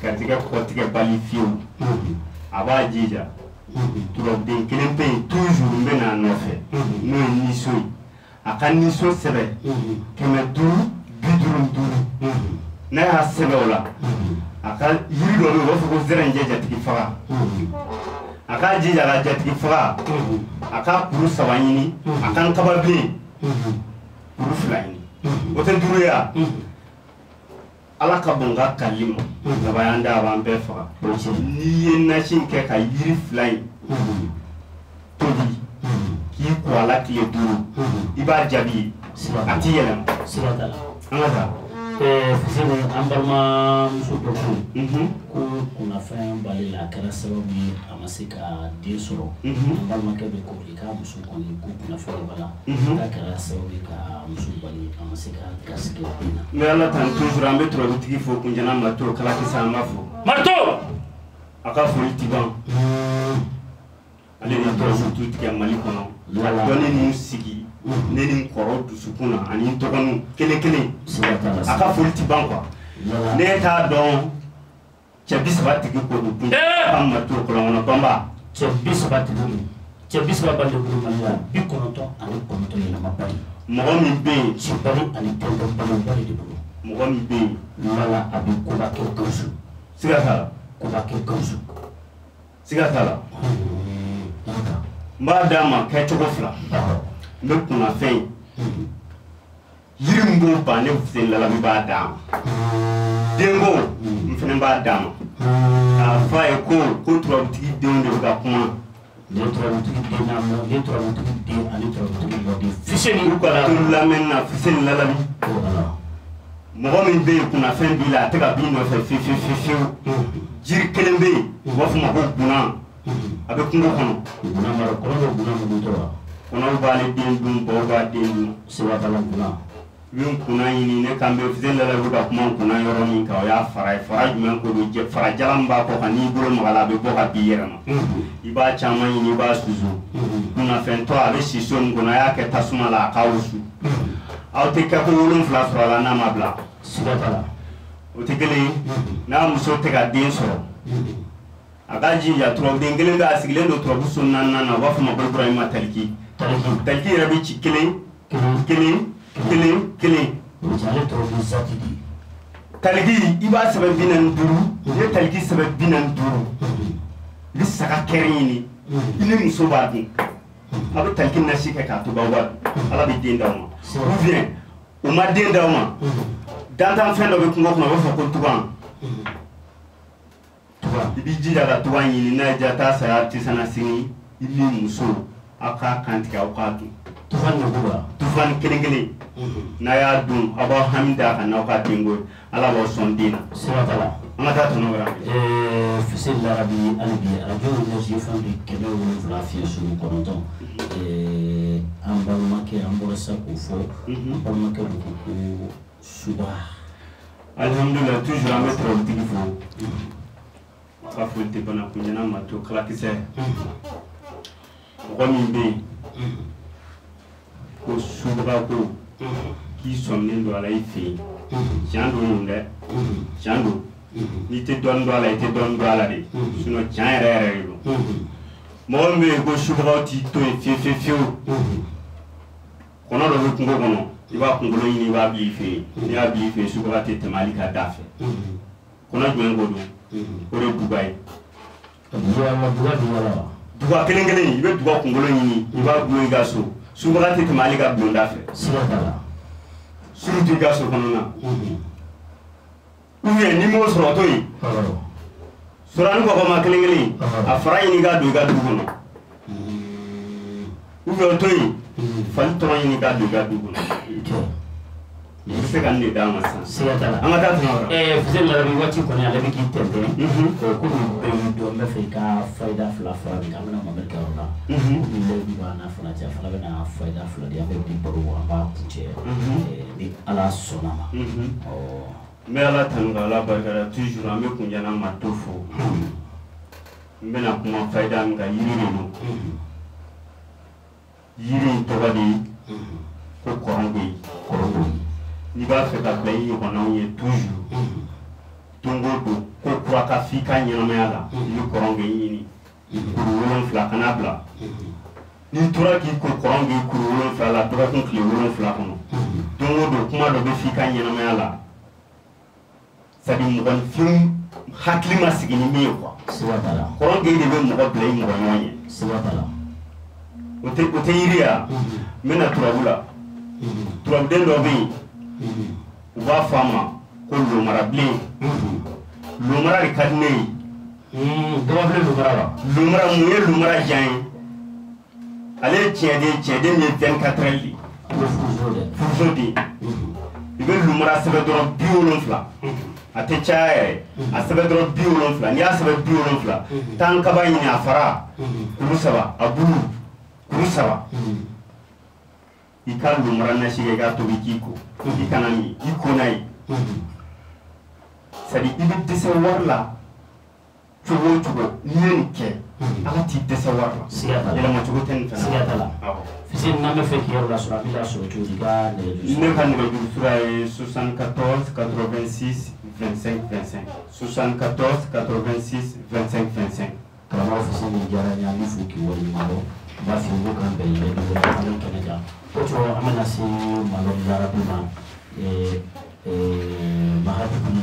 garijɛgɛ kɔtigɛ bali fiyewu a b'a jija turabuden kelen bɛ yen toujours n bɛ n'a nɔfɛ n'o ye niso ye a ka niso sɛbɛn 550 n'a y'a sɛbɛn o la a ka yiri dɔ bɛ yen u b'a fɔ ko zɛrɛnjɛ jatigi faga a k'a jija ka jatigi faga a k'a kuru 3 ɲini a ka n kababilen kuru 2 ɲini o tɛ 5 ye wa ala ka bɔn ka kali ma daba y'an da a b'an bɛɛ faga n'i ye nasi in kɛ ka yiri 2 in tobi k'i ko a la tile 5 i b'a jaabi a t'i yɛlɛma an ka taa Fuseni an balimamuso dɔ ko kunnafɛn b'ale la a kɛra sababu ye a ma se ka den sɔrɔ an balimakɛ bɛ ko k'a muso kɔni ko kunnafɛn b'a la k'a kɛra sababu ye ka muso bali a ma se ka garisɛgɛ den na. n bɛ ala tan toujours an bɛ turabutigi fo kunjana Marito kala kisa an b'a fɔ. Marito a ka foli ti ban ale ni turabutu tigɛ Mali kɔnɔ dɔnni ninnu sigi ne ni n kɔrɔ dusukun na ani n dɔgɔninw kelen kelen a ka foli ti ban quoi ne t'a dɔn cɛ 30 tigi ko don kun an Marito kɔlɔnkɔnɔ Bamba cɛ 30 tigi don cɛ 30 bali de bolo Mali la 99 yɛlɛma bali mɔgɔ min bɛ yen ci bali ani tɛntɛn bali de bolo mɔgɔ min bɛ yen Mala a bɛ koba kɛ Gawusu siga t'a la koba kɛ Gawusu siga t'a la n b'a d'a ma kɛcogo fila n bɛ kunnafɛn yiri min b'o ban ne Fuseni Lalabi b'a d'a ma denko n fana b'a d'a ma k'a fɔ a ye ko turabutigi denw de bɛ ka kuma den turabutigi den n'a mɔ den turabutigi den ani turabutigi mɔden Fuseni u ka to lamɛnni na Fuseni Lalabi mɔgɔ min bɛ yen kunnafɛn b'i la a tɛ ka b'i nɔfɛ fiyewu jiri kelen bɛ yen u b'a fɔ ma ko gunan a bɛ kungo kɔnɔ gunan mara kɔnɔ bɛ gunan mun tɔgɔ la kɔnɔw b'ale den dun baw b'a den dun seba bala gunan i bɛ n kunna ɲini ne kan bɛ Fuseni Lalabi ka kuma n kunna yɔrɔ min kan o y'a fara ye fara jumɛn ko don fara jalan b'a kɔ kan n'i bolo maga la a bɛ bɔ ka bin i yɛrɛ ma i b'a caman ɲini i b'a susu kunnafɛntɔ a bɛ si so min kɔnɔ a y'a kɛ tasuma la a k'a wusu aw tɛ kɛ ko 7 sɔrɔ a la n'a ma bila siga t'a la o tɛ kelen ye n'a muso tɛ ka den sɔrɔ a k'a jija turabuden kelen bɛ a sigilen don turabu so 4 na u b'a fɔ ma ko Ibrahima Taliki yɛrɛ bɛ ci kelen ale turabu zati di Taliki i b'a sɛbɛn 45 n'i ye Taliki sɛbɛn 45 i bɛ saga kɛrɛ ɲini i ni muso b'a dun a bɛ Taliki nasi kɛ k'a to b'aw b'a dun ala bɛ den d'aw ma ou bien o ma den d'aw ma dantanfɛn dɔ bɛ kungo kɔnɔ a b'a fɔ ko tuban i b'i jija ka tuban ɲini n'a ye ja taa saya tisana sini i ni muso aw k'a kantigɛ aw k'a dun tufan kelen n'a y'a dun aw b'aw hami d'a kan n'aw ka denko ye ala b'aw sɔn den na siga t'a la an ka taa tɔnɔ wɛrɛ Fuseni Lalabi hali bi radio Énergie fɛn bɛ 7 fiɲɛ sugu 9 an balimakɛ an bɔra sa k'o fɔ an balimakɛ bɛ ko suba alhamdulillah toujours an bɛ turabutigi fo ka foli tɛ bana kunjana Marito kalakisɛ mɔgɔ min bɛ yen ko subaga ko k'i sɔminen don a la i fɛ yen tiɲɛ don dɛ tiɲɛ don n'i tɛ dɔɔnin dɔn a la i tɛ dɔɔnin dɔn a la de sinon tiɲɛ yɛrɛ de don mɔgɔ min bɛ yen ko subagaw t'i to yen fiyewu kɔnɔ dɔ bɛ kungo kɔnɔ i b'a kunkolo ɲini i b'a bila i fɛ yen n'i y'a bila i fɛ yen subaga tɛ tɛmɛ hali ka da fɛ kɔnɔ jumɛn ko don o de ye duga ye duga kelen i bɛ duga kunkolo ɲini i b'a bulon i ka so subaga tɛ tɛmɛ hali ka bulonda fɛ surtout i ka so kɔnɔna ou bien ni m'o sɔrɔ o to yen sɔrɔni kɔkɔma kelen a fara ɲini k'a don i ka dugu kɔnɔ ou bien o to yen fali tɔrɔ ɲini k'a don i ka dugu kɔnɔ i bɛ se ka nin de d'a ma sisan an ka taa tɛmɛ wɛrɛ Fuseni Lalabi waati kɔni ale bɛ k'i tɛntɛn komi bɛɛ dɔn n bɛ fɛ i ka fayida fila fara min kan an bɛna Mamɛdi ka yɔrɔ la komi Lalabi b'a n'a fana cɛ a fana bɛna fayida fila di an bɛ bi baro an b'a kuncɛ ni ala sɔnna ma n bɛ ala tanu ka ala barikada toujours an bɛ kunjana Marito fo n bɛna kuma fayida min kan yiri de don yiri in tɔgɔ de ye ko kɔrɔngoyi n'i b'a fɛ ka bila i ɲɔgɔnnaw ye toujours don o don ko kura ka f'i ka ɲɛnamaya la i bɛ kɔrɔngoyi ɲini kuru 7 kana bila n'i tora k'i ko kɔrɔngoyi kuru 7 la dɔgɔkun tile 7 kɔnɔ don o don kuma dɔ bɛ f'i ka ɲɛnamaya la c'est à dire mɔgɔninfin hakili ma sigi ni min ye quoi kɔrɔngoyi de bɛ mɔgɔ bila i mɔgɔ ɲɔgɔn ye o tɛ yiri ya n bɛna turabu la turabuden dɔ bɛ yen u b'a fɔ a ma ko lomarabilen lomara de ka di ne ye gababilen lomara la lomara mun ye lomara jan ye ale ye tiɲɛden min ye 24 heures de furuso de i bɛ lumara sɛbɛn dɔrɔn 70 a tɛ caya yɛrɛ a sɛbɛn dɔrɔn 70 n'i y'a sɛbɛn 70 tan kaba ɲini a fara kuru 3 a bulu kuru 3 i ka lumara nasi kɛ i k'a tobi k'i ko i kana min i ko n'a ye c'est à dire i bɛ dɛsɛ wari la cogo o cogo n'i ye nin kɛ ala t'i dɛsɛ wari la yɛlɛma cogo tɛ nin fɛnɛ siga t'a la fisi n'an bɛ fɛ k'i yɛrɛ lasɔrɔ a b'i lasɔrɔ cogo di i ka nɛgɛjuru ne ka nɛgɛjuru sira ye 74 86 25 25 74 86 25 25 karamɔgɔ fisi min diyara n ye an bɛ fo k'i waleɲuman dɔn n b'a f'i ye ko k'an bɛn yɛrɛ don an bɛ kɛnɛ kan o cogo an bɛna se malo jarabi ma mahadum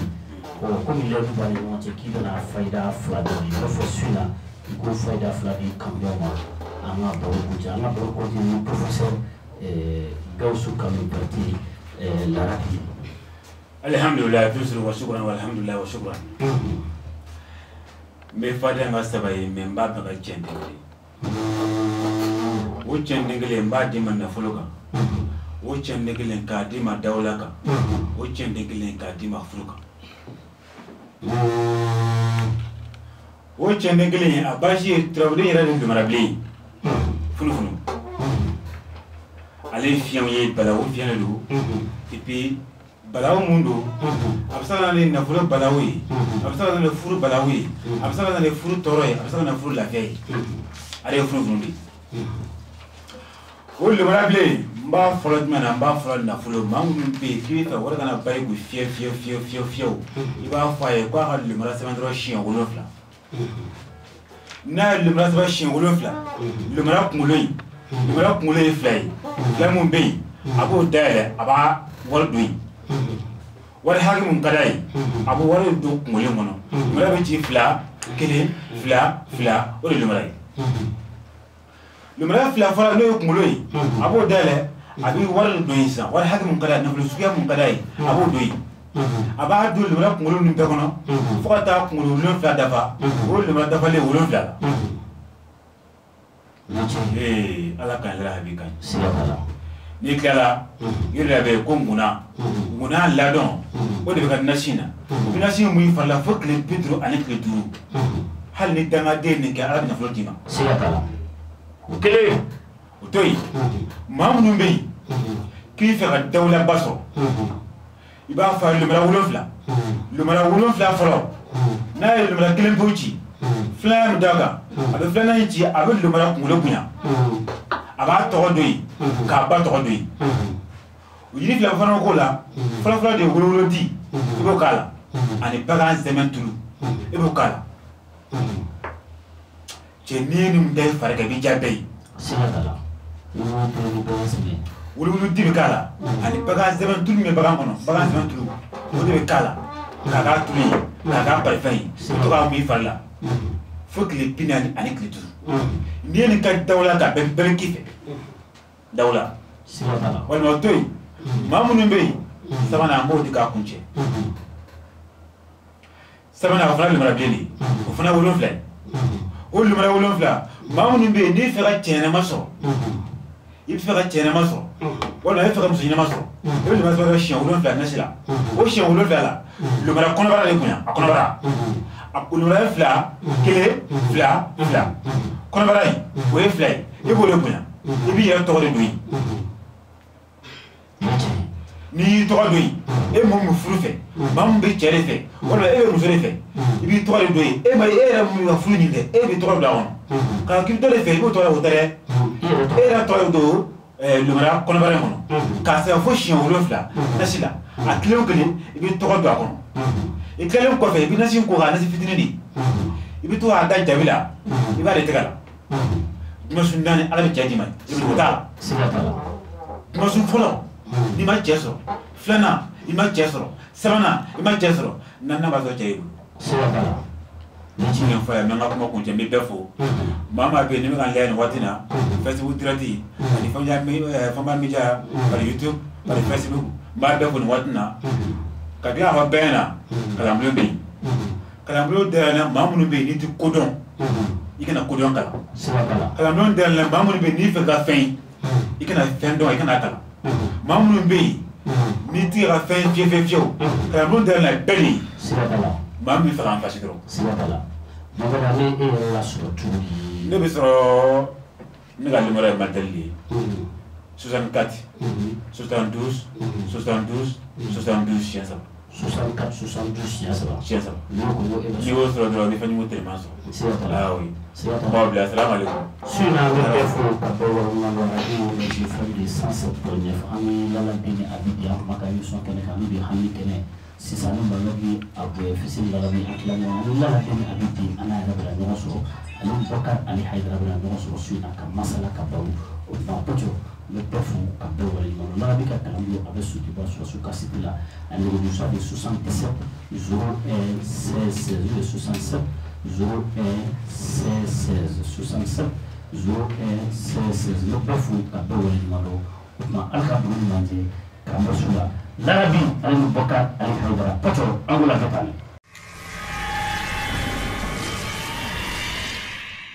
komi lɛdu b'a ni ɲɔgɔn cɛ k'i bɛna fayida 2 dɔ i b'a fɔ su in na i ko fayida 2 di kanubɛw ma an ka baro kuncɛ an ka baro kuncɛ ni professeur Gawusu Kanu Berete Larabi. Alhamdulillah toujours wa shukran walhamdulillah wa shukran. Me fada nga sabaye me mba ka cendengele. O cendengele mba di man nafolo kan. O cendengele ka di ma dawla kan. O cendengele ka di ma furu kan. O cendengele abashi trawde yara de marabli. Funu funu. Ale fiyan ye balawo fiyan do. Et puis balawo mundo absala ne nafolo balawo yi absala ne furu balawo yi absala ne furu toro yi absala ne furu lafiya yi ale furu furu bi o le marable mba folo dmana mba folo nafolo mangu be ki ta wora kana bayi gu fie i b'a fa ye kwa ka le mara sɛbɛn dɔrɔn siɲɛ 7 n'a ye le mara sɛbɛn siɲɛ 7 le mara kunkolo yi le mara kunkolo ye 2 ye 2 mun be yen a b'o dayɛlɛ a b'a wari don yen wari hakɛ mun ka d'a ye a bɛ wari don kunkolo kɔnɔ lemara bɛ ci 2 1 2 o de ye lemara ye lemara 2 fɔlɔ n'o ye kunkolo ye a b'o dayɛlɛ a bɛ wari don yen sisan wari hakɛ mun ka d'a ye nafolo suguya mun ka d'a ye a b'o don yen a b'a don lemara kunkolo ninnu bɛɛ kɔnɔ fo ka taa kunkolo 7 dafa o lemara dafalen 7 la ala k'an yɛrɛ habi kan n'i tilala i yɛrɛ bɛ ko munna ladɔn o de bɛ ka nasi na o bɛ nasi mun i fari la fo tile 50 ani tile 5 hali ni dangaden nin kɛ ala bɛ nafolo d'i ma o kelen o to yen maa minnu bɛ yen k'i fɛ ka dawulaba sɔrɔ i b'a fa lemara 7 fɔlɔ n'a ye lemara 1 pewu ci filanan min d'a kan a bɛ filanan in ci a bɛ lemara kunkolo bonya a b'a tɔgɔ don yen k'a ba tɔgɔ don yen o yiri fila fana ko la fɔlɔfɔlɔ de ye wolowolodi i b'o k'a la ani bagan zɛmɛ tulu i b'o k'a la cɛ n'i ye nin bɛɛ fari kɛ i b'i diya bɛɛ ye wolowolodi bɛ k'a la ani bagan zɛmɛ tulu min bɛ bagan kɔnɔ bagan zɛmɛ tulu o de bɛ k'a la k'a k'a tulu ye k'a k'a parifɛn ye i bɛ to k'a mun i fari la fo tile 40 ani tile 5 n'i ye nin ka dawula ta bɛɛ bɛ k'i fɛ dawula walima o to yen maa minnu bɛ yen sabanan an b'o di k'a kuncɛ sabanan o fana lemara bilen de o fana 7 ye o lemara 7 maa minnu bɛ yen n'i fɛ ka cɛɲɛnama sɔrɔ i bɛ fɛ ka cɛɲɛnama sɔrɔ walima i bɛ fɛ ka muso ɲɛnama sɔrɔ i bɛ lemara sɔrɔ siɲɛ 7 nasi la o siɲɛ 7 la lemara kɔnɔbara de bonya a kɔnɔbara a lemara 2 1 2 kɔnɔbara in o ye 2 ye i b'o de bonya i b'i yɛrɛ tɔgɔ de don yen n'i y'i tɔgɔ don yen e mun bɛ furu fɛ maa mun bɛ cɛ de fɛ walima e bɛ muso de fɛ i b'i tɔgɔ de don yen e yɛrɛ mun ka furu ɲini dɛ e b'i tɔgɔ don a kɔnɔ k'a k'i dɔ de fɛ i b'o tɔgɔ o tɛ dɛ e yɛrɛ tɔgɔ don lemara kɔnɔbara in kɔnɔ k'a se fo siɲɛ 7 nasi la a tile o kelen i b'i tɔgɔ don a kɔnɔ i tilalen kɔfɛ i bɛ nasi ko k'a nasi fitinin de i bɛ to k'a da jabi la i b'ale tɛgɛ la dimanche naani ala bɛ cɛ d'i ma i bɛ t'a la dimanche fɔlɔ n'i ma cɛ sɔrɔ filanan i ma cɛ sɔrɔ sabanan i ma cɛ sɔrɔ naaninan b'a sɔrɔ cɛ ye ni ci nin fɔ yan n bɛ n ka kuma kuncɛ n bɛ bɛɛ fo maa maa bɛ yen ni bɛ ka n lajɛ nin waati na Facebook direct ani Famba Media par YouTube par Facebook n b'a bɛɛ fo nin waati na ka tila k'a fɔ bɛɛ ɲɛna kalanbulon bɛ yen kalanbulon dayɛlɛ maa minnu bɛ yen n'i tɛ kodɔn i kana kodɔn kalan kalanbulon dayɛlɛ maa minnu bɛ yen n'i fɛ ka fɛn i kana fɛn dɔn i kana kalan maa minnu bɛ yen ni ti ka fɛn fiyɛ karamɔgɔ da la bɛɛ de siga t'a la maa min bɛ fɛ k'an kasi dɔrɔn siga t'a la Mamadu an bɛ e yɛrɛ lasɔrɔ cogo di ne bɛ sɔrɔ ne ka numéro ye Matɛli de ye 64 72 72 72 siɲɛ 3 64 72 siɲɛ 3 siɲɛ 3 n'o ko e bɛ n'i y'o sɔrɔ dɔrɔn ni fɛn ɲuman tɛmɛ sɔrɔ siga t'a la ah oui siga t'a la bon bila salamu alaikum su in na an bɛ bɛɛ fo ka bɛɛ waleɲuman dɔn radio régie fɛn de 107.9 an bɛ Laladen Abidi an kuma ka émission kɛnɛ kan n'o de ye hami kɛnɛ sisan ni Mamadu Abu Fisi Lalabi an tila ɲɔgɔn an bɛ Laladen Abidi an n'a yɛrɛ bɛna ɲɔgɔn sɔrɔ ani Bukar Ali Hayidara bɛna ɲɔgɔn sɔrɔ su in na ka masala ka baro o tuma Pocho n bɛ bɛɛ fo ka bɛɛ waleɲuman dɔn Lalabi ka kalan bolo a bɛ Sotiba Suwasu ka site la a numéro de 77 01 16 67 01 16 67 01 16 le bɛɛ fo ka bɛɛ waleɲuman dɔn o tuma ali ka dugu ɲuman jɛ karamɔgɔ su la Lalabi ani Bukar Ali Hayidara Pocho an b'o la kɛ tan